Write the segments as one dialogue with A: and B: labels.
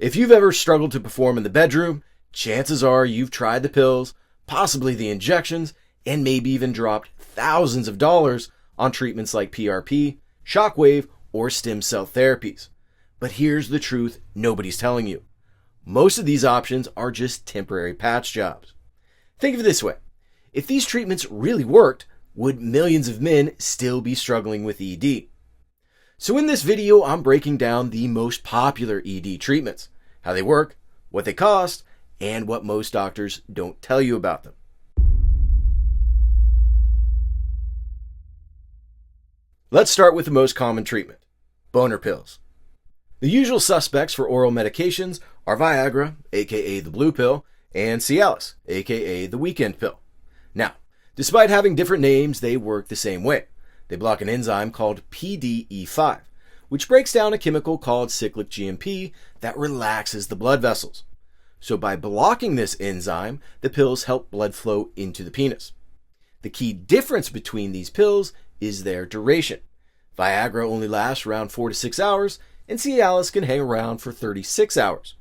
A: If you've ever struggled to perform in the bedroom, chances are you've tried the pills, possibly the injections, and maybe even dropped thousands of dollars on treatments like PRP, Shockwave, or stem cell therapies. But here's the truth nobody's telling you. Most of these options are just temporary patch jobs. Think of it this way. If these treatments really worked, would millions of men still be struggling with ED? So in this video, I'm breaking down the most popular ED treatments, how they work, what they cost, and what most doctors don't tell you about them. Let's start with the most common treatment, boner pills. The usual suspects for oral medications are Viagra, aka the blue pill, and Cialis, aka the weekend pill. Now, despite having different names, they work the same way. They block an enzyme called PDE5, which breaks down a chemical called cyclic GMP that relaxes the blood vessels. So by blocking this enzyme, the pills help blood flow into the penis. The key difference between these pills is their duration. Viagra only lasts around 4 to 6 hours, and Cialis can hang around for 36 hours.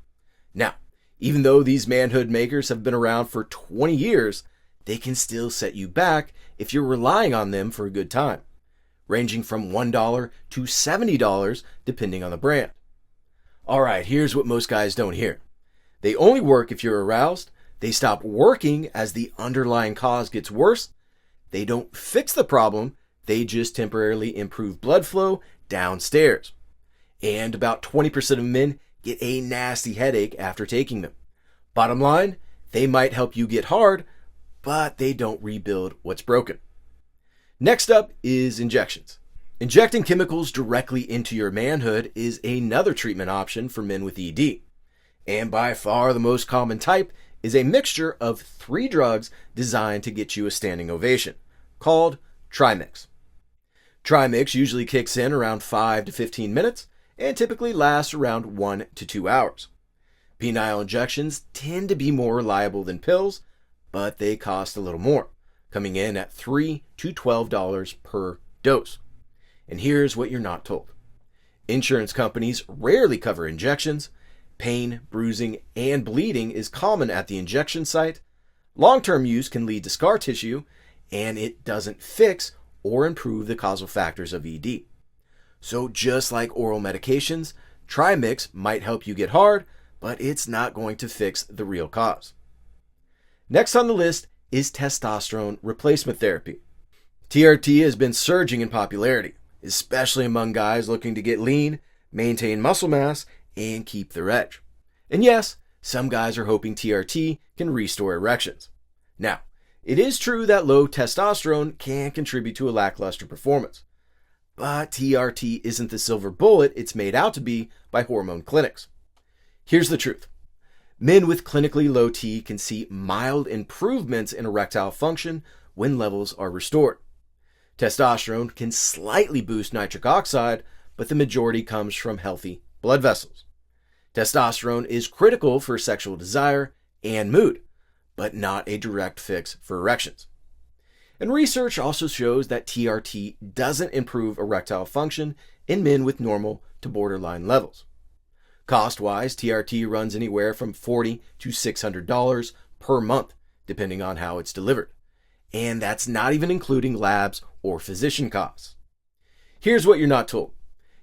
A: Now, even though these manhood makers have been around for 20 years, they can still set you back if you're relying on them for a good time, ranging from $1 to $70 depending on the brand. Alright, here's what most guys don't hear. They only work if you're aroused, they stop working as the underlying cause gets worse, they don't fix the problem, they just temporarily improve blood flow downstairs. And about 20% of men get a nasty headache after taking them. Bottom line, they might help you get hard, but they don't rebuild what's broken. Next up is injections. Injecting chemicals directly into your manhood is another treatment option for men with ED. And by far the most common type is a mixture of 3 drugs designed to get you a standing ovation, called Trimix. Trimix usually kicks in around 5 to 15 minutes and typically lasts around 1 to 2 hours. Penile injections tend to be more reliable than pills, but they cost a little more, coming in at $3 to $12 per dose. And here's what you're not told. Insurance companies rarely cover injections. Pain, bruising, and bleeding is common at the injection site. Long-term use can lead to scar tissue, and it doesn't fix or improve the causal factors of ED. So just like oral medications, Trimix might help you get hard, but it's not going to fix the real cause. Next on the list is testosterone replacement therapy. TRT has been surging in popularity, especially among guys looking to get lean, maintain muscle mass, and keep their edge. And yes, some guys are hoping TRT can restore erections. Now, it is true that low testosterone can contribute to a lackluster performance. But TRT isn't the silver bullet it's made out to be by hormone clinics. Here's the truth. Men with clinically low T can see mild improvements in erectile function when levels are restored. Testosterone can slightly boost nitric oxide, but the majority comes from healthy blood vessels. Testosterone is critical for sexual desire and mood, but not a direct fix for erections. And research also shows that TRT doesn't improve erectile function in men with normal to borderline levels. Cost-wise, TRT runs anywhere from $40 to $600 per month, depending on how it's delivered. And that's not even including labs or physician costs. Here's what you're not told.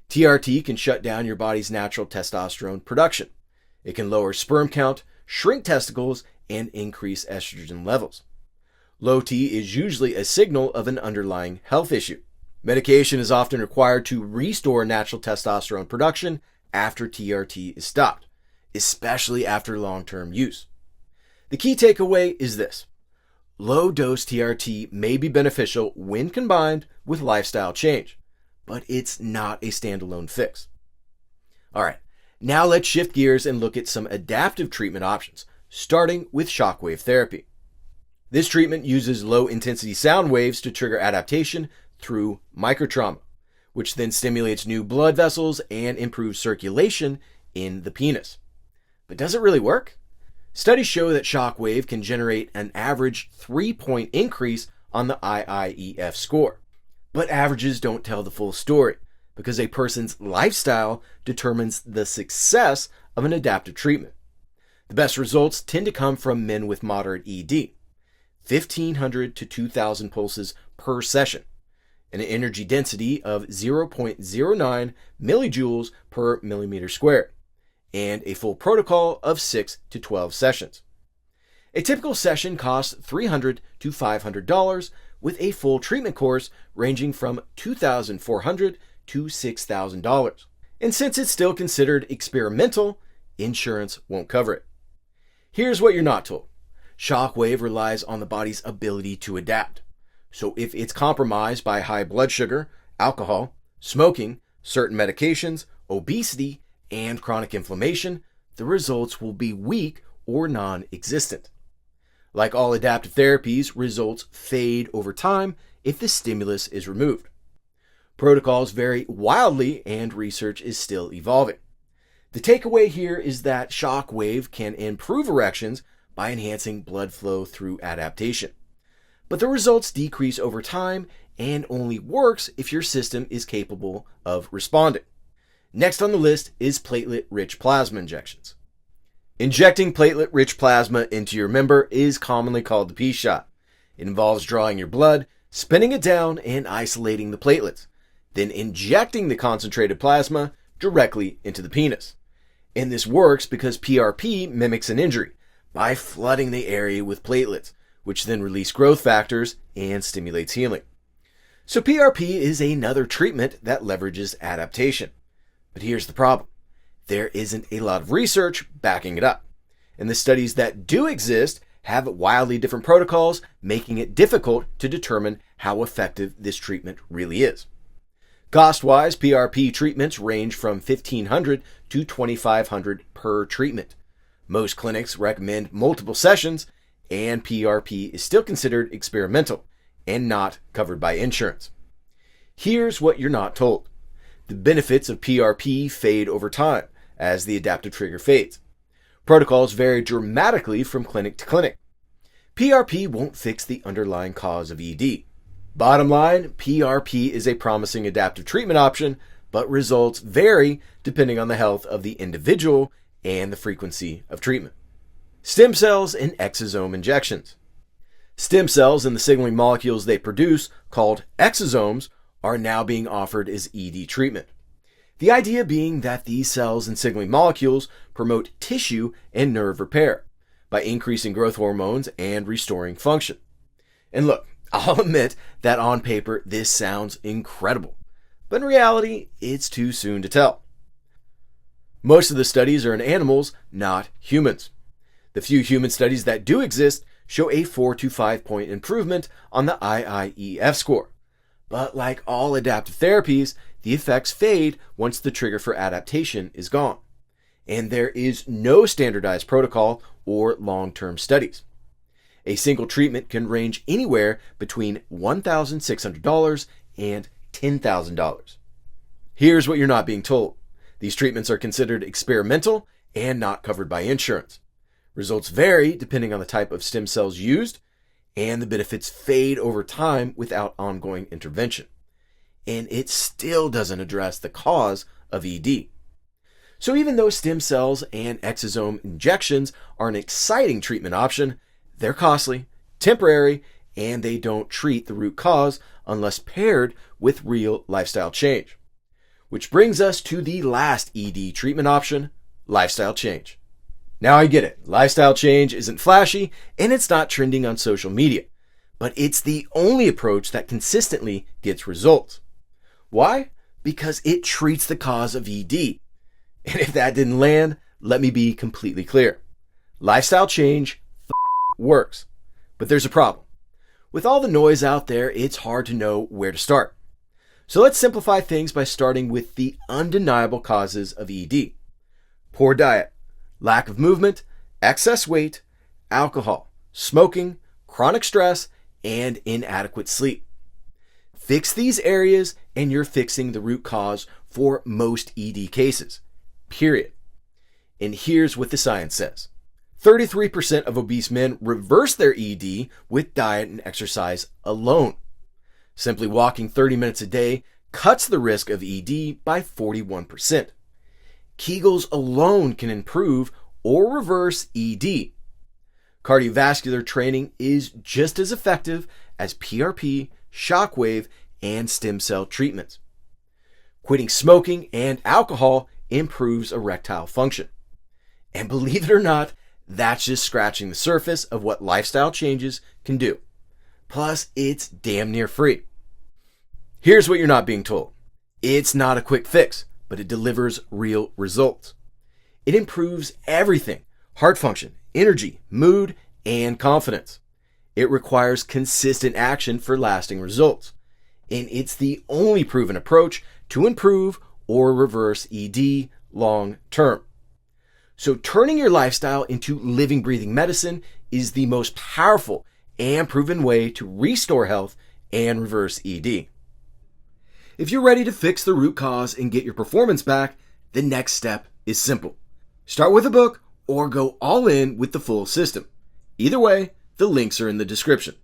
A: TRT can shut down your body's natural testosterone production. It can lower sperm count, shrink testicles, and increase estrogen levels. Low T is usually a signal of an underlying health issue. Medication is often required to restore natural testosterone production after TRT is stopped, especially after long-term use. The key takeaway is this. Low-dose TRT may be beneficial when combined with lifestyle change, but it's not a standalone fix. Alright, now let's shift gears and look at some adaptive treatment options, starting with shockwave therapy. This treatment uses low-intensity sound waves to trigger adaptation through microtrauma, which then stimulates new blood vessels and improves circulation in the penis. But does it really work? Studies show that shockwave can generate an average 3-point increase on the IIEF score. But averages don't tell the full story. because a person's lifestyle determines the success of an adaptive treatment. The best results tend to come from men with moderate ED, 1,500 to 2,000 pulses per session, and an energy density of 0.09 millijoules per millimeter squared, and a full protocol of 6 to 12 sessions. A typical session costs $300 to $500, with a full treatment course ranging from $2,400 to $6,000. And since it's still considered experimental, insurance won't cover it. Here's what you're not told. Shockwave relies on the body's ability to adapt. So if it's compromised by high blood sugar, alcohol, smoking, certain medications, obesity, and chronic inflammation, the results will be weak or non-existent. Like all adaptive therapies, results fade over time if the stimulus is removed. Protocols vary wildly and research is still evolving. The takeaway here is that Shockwave can improve erections by enhancing blood flow through adaptation. But the results decrease over time and only works if your system is capable of responding. Next on the list is platelet-rich plasma injections. Injecting platelet-rich plasma into your member is commonly called the P shot. It involves drawing your blood, spinning it down, and isolating the platelets, then injecting the concentrated plasma directly into the penis. And this works because PRP mimics an injury by flooding the area with platelets, which then release growth factors and stimulates healing. So PRP is another treatment that leverages adaptation. But here's the problem. There isn't a lot of research backing it up. And the studies that do exist have wildly different protocols, making it difficult to determine how effective this treatment really is. Cost-wise, PRP treatments range from $1,500 to $2,500 per treatment. Most clinics recommend multiple sessions, and PRP is still considered experimental and not covered by insurance. Here's what you're not told. The benefits of PRP fade over time as the adaptive trigger fades. Protocols vary dramatically from clinic to clinic. PRP won't fix the underlying cause of ED. Bottom line, PRP is a promising adaptive treatment option, but results vary depending on the health of the individual and the frequency of treatment. Stem cells and exosome injections. Stem cells and the signaling molecules they produce, called exosomes, are now being offered as ED treatment. The idea being that these cells and signaling molecules promote tissue and nerve repair by increasing growth hormones and restoring function. And look, I'll admit that on paper this sounds incredible, but in reality, it's too soon to tell. Most of the studies are in animals, not humans. The few human studies that do exist show a 4 to 5 point improvement on the IIEF score. But like all adaptive therapies, the effects fade once the trigger for adaptation is gone. And there is no standardized protocol or long-term studies. A single treatment can range anywhere between $1,600 and $10,000. Here's what you're not being told. These treatments are considered experimental and not covered by insurance. Results vary depending on the type of stem cells used, and the benefits fade over time without ongoing intervention. And it still doesn't address the cause of ED. So even though stem cells and exosome injections are an exciting treatment option, they're costly, temporary, and they don't treat the root cause unless paired with real lifestyle change. Which brings us to the last ED treatment option, lifestyle change. Now I get it, lifestyle change isn't flashy and it's not trending on social media, but it's the only approach that consistently gets results. Why? Because it treats the cause of ED. And if that didn't land, let me be completely clear. Lifestyle change works, but there's a problem. With all the noise out there, it's hard to know where to start. So let's simplify things by starting with the undeniable causes of ED. Poor diet, lack of movement, excess weight, alcohol, smoking, chronic stress, and inadequate sleep. Fix these areas and you're fixing the root cause for most ED cases, period. And here's what the science says. 33% of obese men reverse their ED with diet and exercise alone. Simply walking 30 minutes a day cuts the risk of ED by 41%. Kegels alone can improve or reverse ED. Cardiovascular training is just as effective as PRP, Shockwave, and stem cell treatments. Quitting smoking and alcohol improves erectile function. And believe it or not, that's just scratching the surface of what lifestyle changes can do. Plus, it's damn near free. Here's what you're not being told. It's not a quick fix, but it delivers real results. It improves everything: heart function, energy, mood, and confidence. It requires consistent action for lasting results. And it's the only proven approach to improve or reverse ED long term. So turning your lifestyle into living, breathing medicine is the most powerful and proven way to restore health and reverse ED. If you're ready to fix the root cause and get your performance back, the next step is simple. Start with a book or go all in with the full system. Either way, the links are in the description.